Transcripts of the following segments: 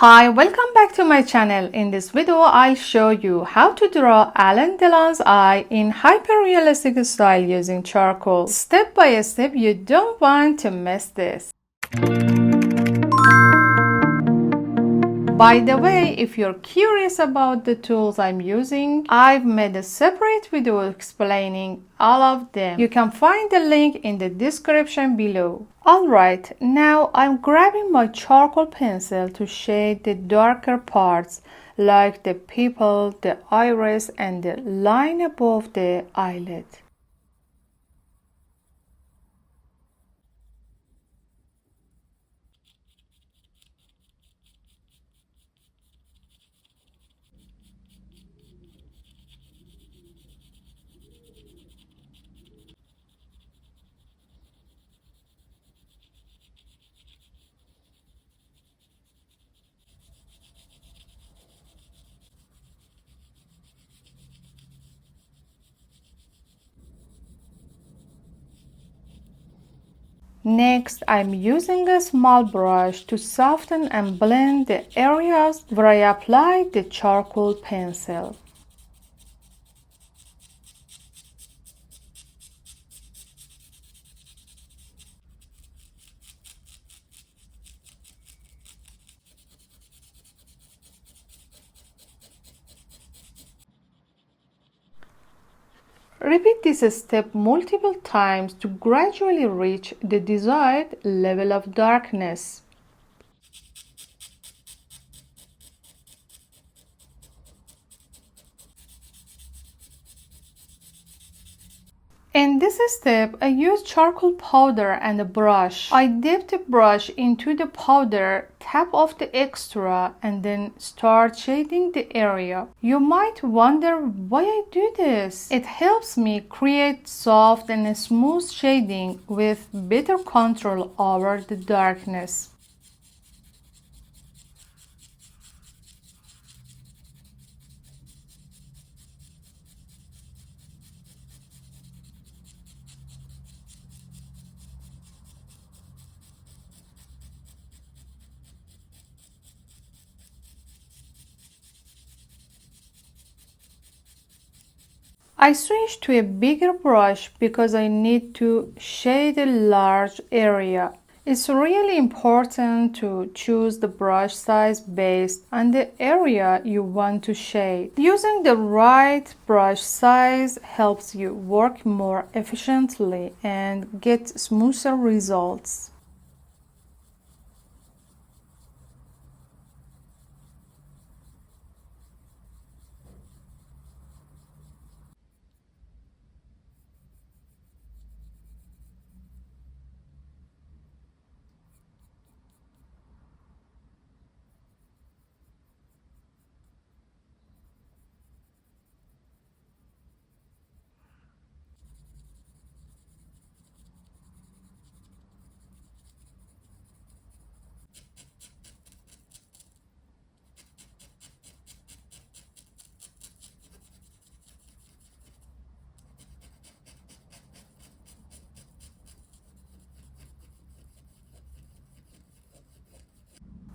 Hi, welcome back to my channel. In this video, I'll show you how to draw Alain Delon's eye in hyper-realistic style using charcoal. Step by step, you don't want to miss this. By the way, if you're curious about the tools I'm using, I've made a separate video explaining all of them. You can find the link in the description below. Alright, now I'm grabbing my charcoal pencil to shade the darker parts like the pupil, the iris, and the line above the eyelid. Next, I'm using a small brush to soften and blend the areas where I applied the charcoal pencil. Repeat this step multiple times to gradually reach the desired level of darkness. In this step, I use charcoal powder and a brush. I dip the brush into the powder, tap off the extra, and then start shading the area. You might wonder why I do this. It helps me create soft and smooth shading with better control over the darkness. I switched to a bigger brush because I need to shade a large area. It's really important to choose the brush size based on the area you want to shade. Using the right brush size helps you work more efficiently and get smoother results.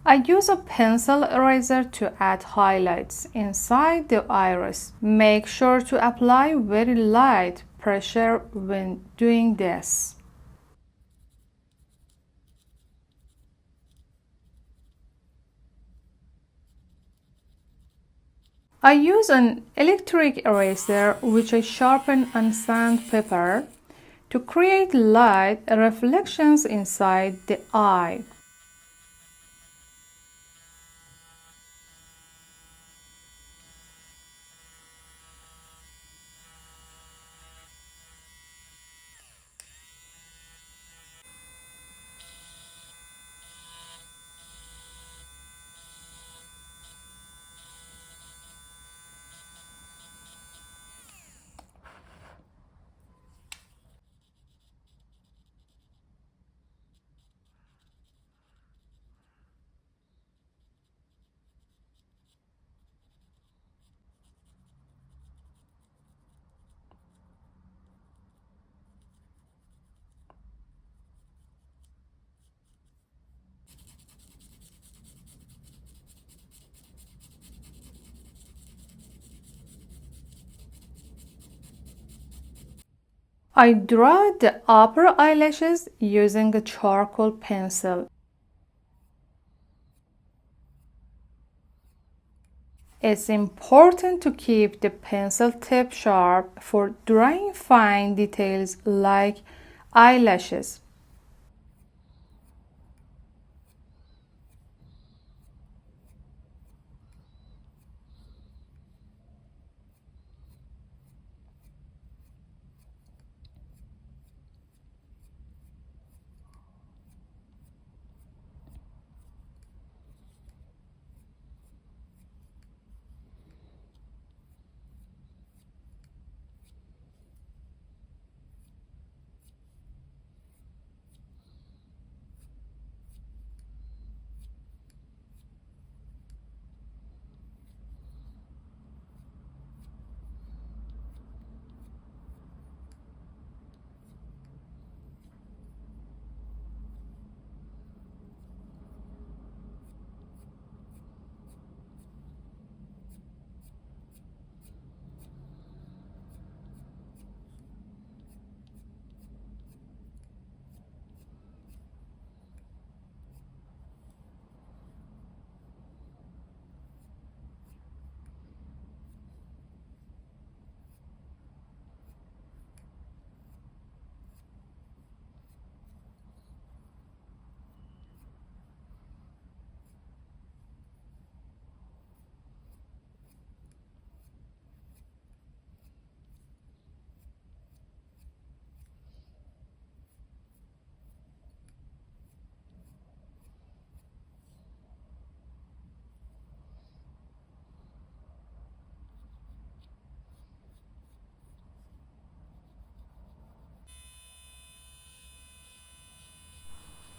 I use a pencil eraser to add highlights inside the iris. Make sure to apply very light pressure when doing this. I use an electric eraser which I sharpen on sandpaper to create light reflections inside the eye. I draw the upper eyelashes using a charcoal pencil. It's important to keep the pencil tip sharp for drawing fine details like eyelashes.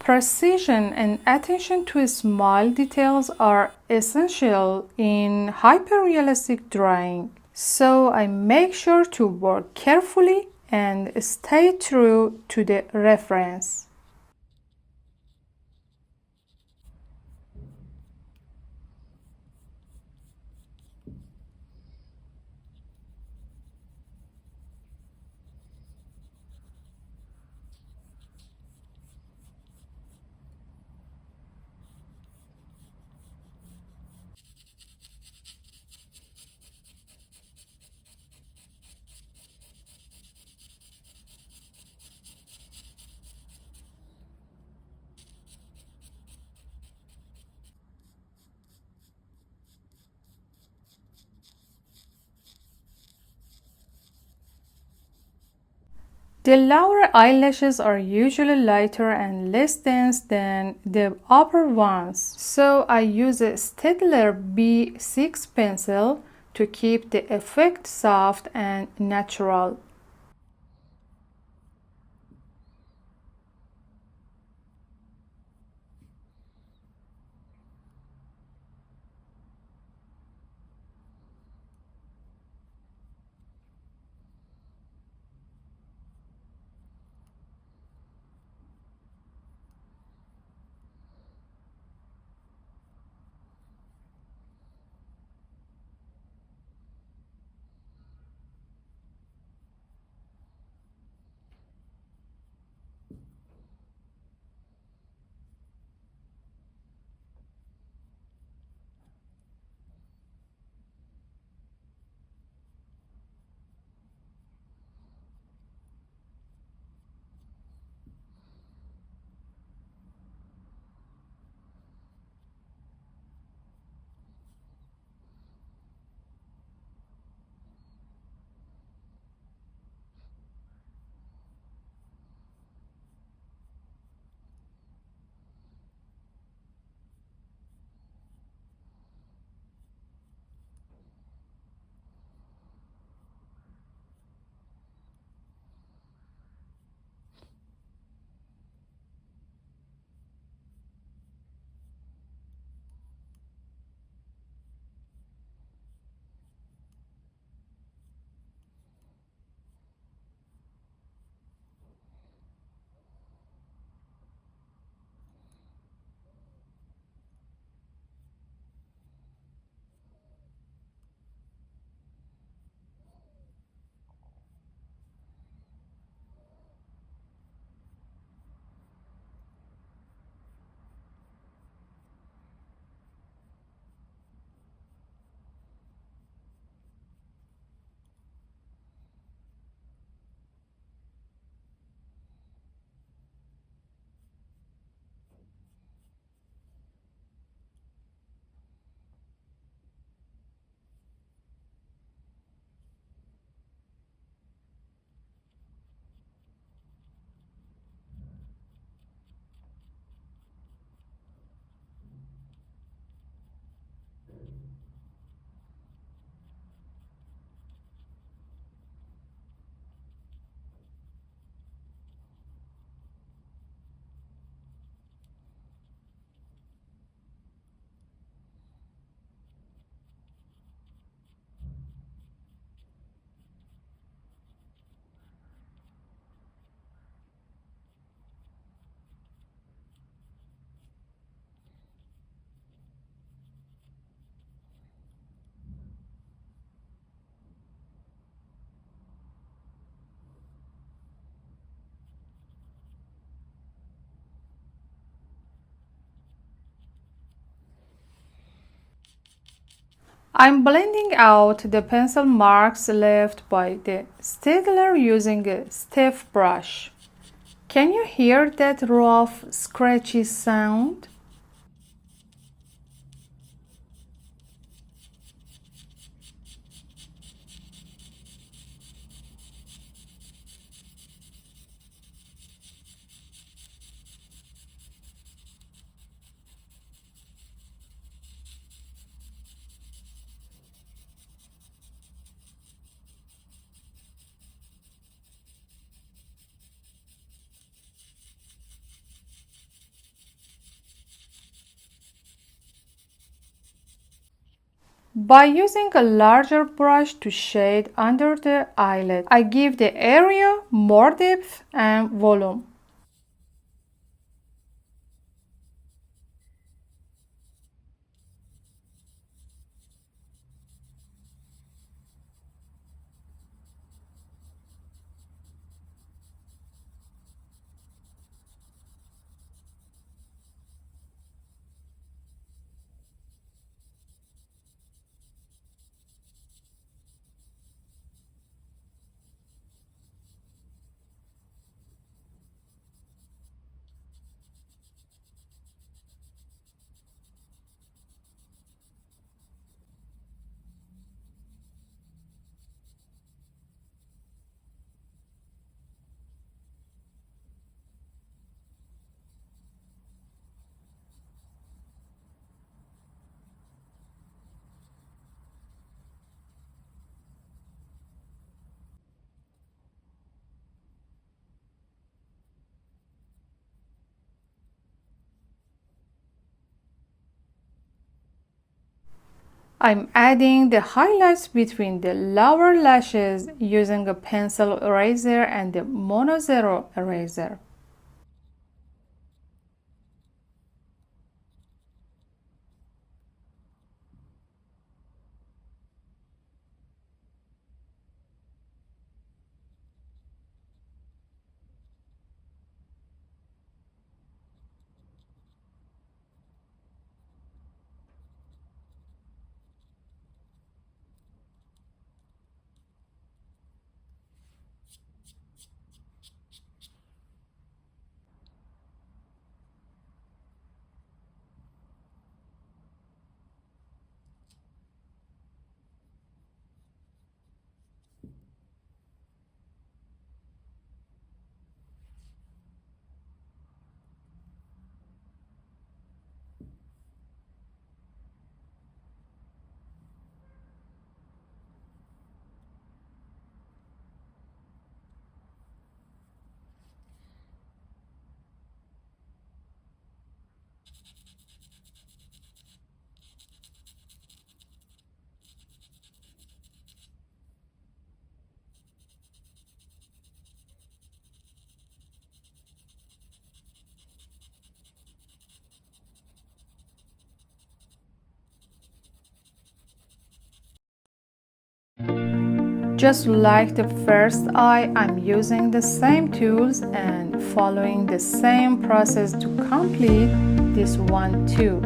Precision and attention to small details are essential in hyperrealistic drawing, so I make sure to work carefully and stay true to the reference. The lower eyelashes are usually lighter and less dense than the upper ones, so I use a Staedtler B6 pencil to keep the effect soft and natural. I'm blending out the pencil marks left by the Staedtler using a stiff brush. Can you hear that rough, scratchy sound? By using a larger brush to shade under the eyelid, I give the area more depth and volume. I'm adding the highlights between the lower lashes using a pencil eraser and the Mono Zero eraser. Just like the first eye, I'm using the same tools and following the same process to complete this one too.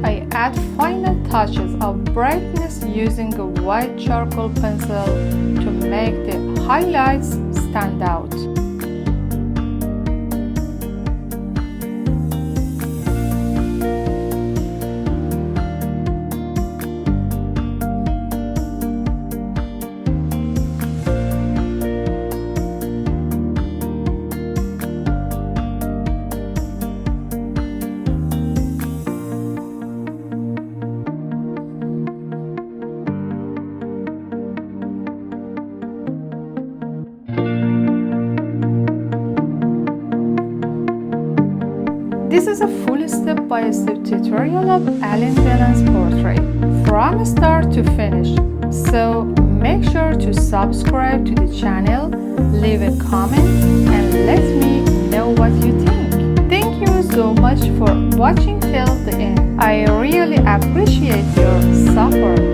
I add final touches of brightness using a white charcoal pencil to make the highlights stand out. This is a full step-by-step tutorial of Alain Delon's portrait from start to finish. So make sure to subscribe to the channel, leave a comment, and let me know what you think. Thank you so much for watching till the end. I really appreciate your support.